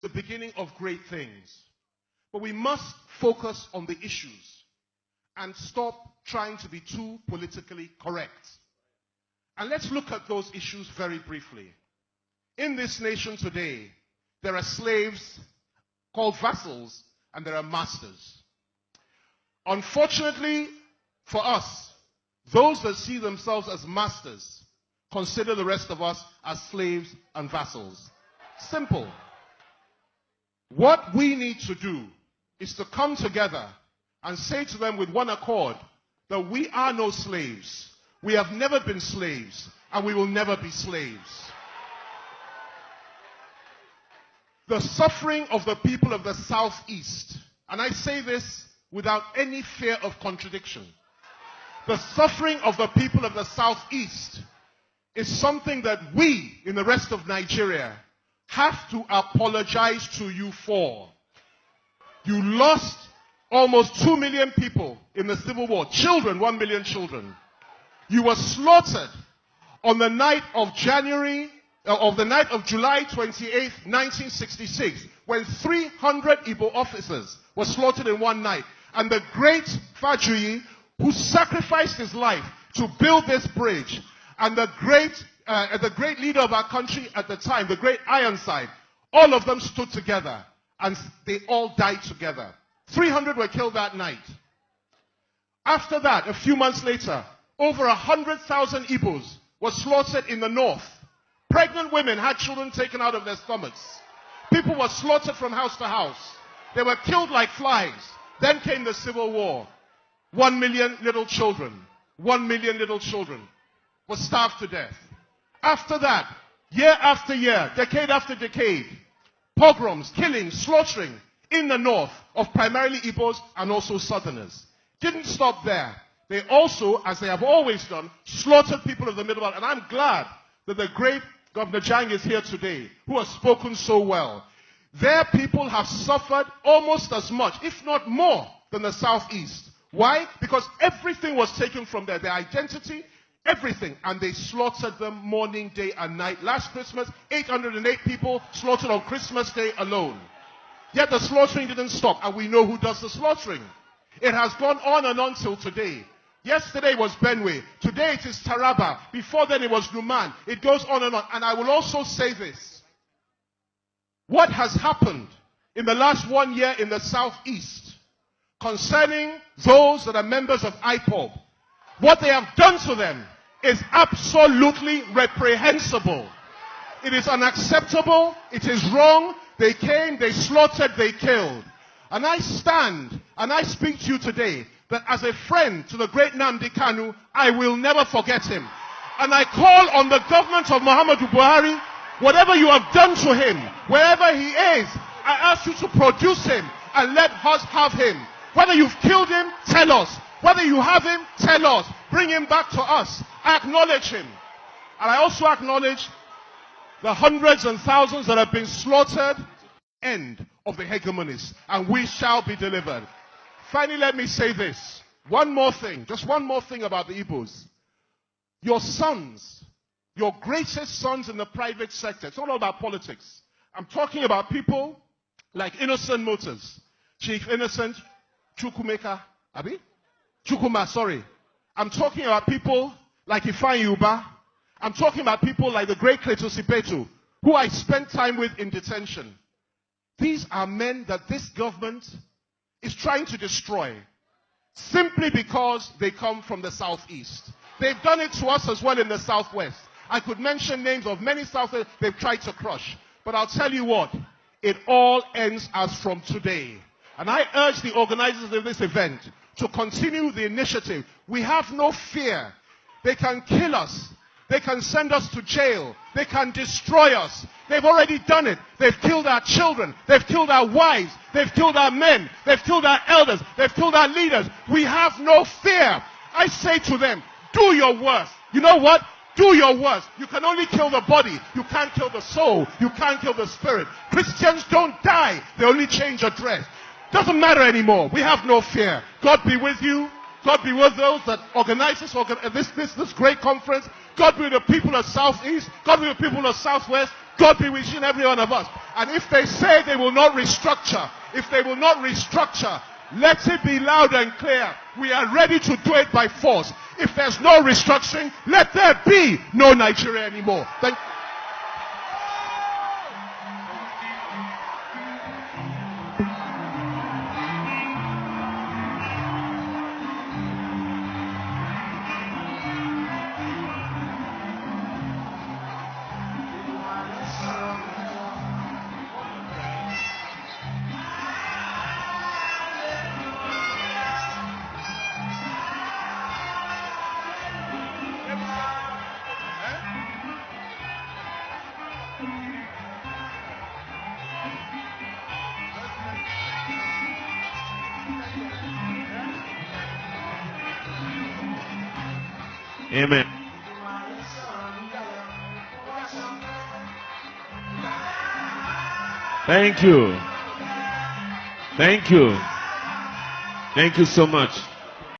the beginning of great things. But we must focus on the issues and stop trying to be too politically correct. And let's look at those issues very briefly. In this nation today, there are slaves called vassals and there are masters. Unfortunately for us, those that see themselves as masters consider the rest of us as slaves and vassals. Simple. What we need to do is to come together and say to them with one accord that we are no slaves. We have never been slaves, and we will never be slaves. The suffering of the people of the Southeast, and I say this without any fear of contradiction, the suffering of the people of the Southeast is something that we in the rest of Nigeria have to apologize to you for. You lost almost 2 million people in the Civil War. Children, 1 million children. You were slaughtered on the night of July 28th, 1966, when 300 Igbo officers were slaughtered in one night. And the great Fajuyi, who sacrificed his life to build this bridge, and the great leader of our country at the time, the great Ironside, all of them stood together, and they all died together. 300 were killed that night. After that, a few months later, over 100,000 Igbos were slaughtered in the north. Pregnant women had children taken out of their stomachs. People were slaughtered from house to house. They were killed like flies. Then came the Civil War. 1 million little children, 1 million little children were starved to death. After that, year after year, decade after decade, pogroms, killings, slaughtering in the north of primarily Igbos and also Southerners. Didn't stop there. They also, as they have always done, slaughtered people of the Middle Belt. And I'm glad that the great Governor Jang is here today, who has spoken so well. Their people have suffered almost as much, if not more, than the Southeast. Why? Because everything was taken from them. Their identity, everything. And they slaughtered them morning, day, and night. Last Christmas, 808 people slaughtered on Christmas Day alone. Yet the slaughtering didn't stop. And we know who does the slaughtering. It has gone on and on till today. Yesterday was Benue. Today it is Taraba. Before then it was Numan. It goes on and on. And I will also say this. What has happened in the last 1 year in the Southeast concerning those that are members of IPOB, what they have done to them is absolutely reprehensible. It is unacceptable. It is wrong. They came, they slaughtered, they killed. And I stand and I speak to you today that as a friend to the great Nnamdi Kanu, I will never forget him. And I call on the government of Muhammadu Buhari, whatever you have done to him, wherever he is, I ask you to produce him and let us have him. Whether you've killed him, tell us. Whether you have him, tell us. Bring him back to us. I acknowledge him. And I also acknowledge the hundreds and thousands that have been slaughtered. End of the hegemonies, and we shall be delivered. Finally, let me say this. One more thing, just one more thing about the Igbos. Your sons, your greatest sons in the private sector, it's not all about politics. I'm talking about people like Innocent Motors, Chief Innocent Chukwuma, sorry. I'm talking about people like Ifeanyi Uba. I'm talking about people like the great Cletus Ibetu, who I spent time with in detention. These are men that this government is trying to destroy simply because they come from the Southeast. They've done it to us as well in the Southwest. I could mention names of many Southwest they've tried to crush. But I'll tell you what, it all ends as from today. And I urge the organizers of this event to continue the initiative. We have no fear. They can kill us. They can send us to jail. They can destroy us. They've already done it. They've killed our children. They've killed our wives. They've killed our men. They've killed our elders. They've killed our leaders. We have no fear. I say to them, do your worst. You know what? Do your worst. You can only kill the body. You can't kill the soul. You can't kill the spirit. Christians don't die. They only change their dress. Doesn't matter anymore. We have no fear. God be with you. God be with those that organize this great conference. God be with the people of Southeast. God be with the people of Southwest. God be with each and every one of us. And if they say they will not restructure, let it be loud and clear. We are ready to do it by force. If there's no restructuring, let there be no Nigeria anymore. Thank you. Amen. Thank you. Thank you. Thank you so much.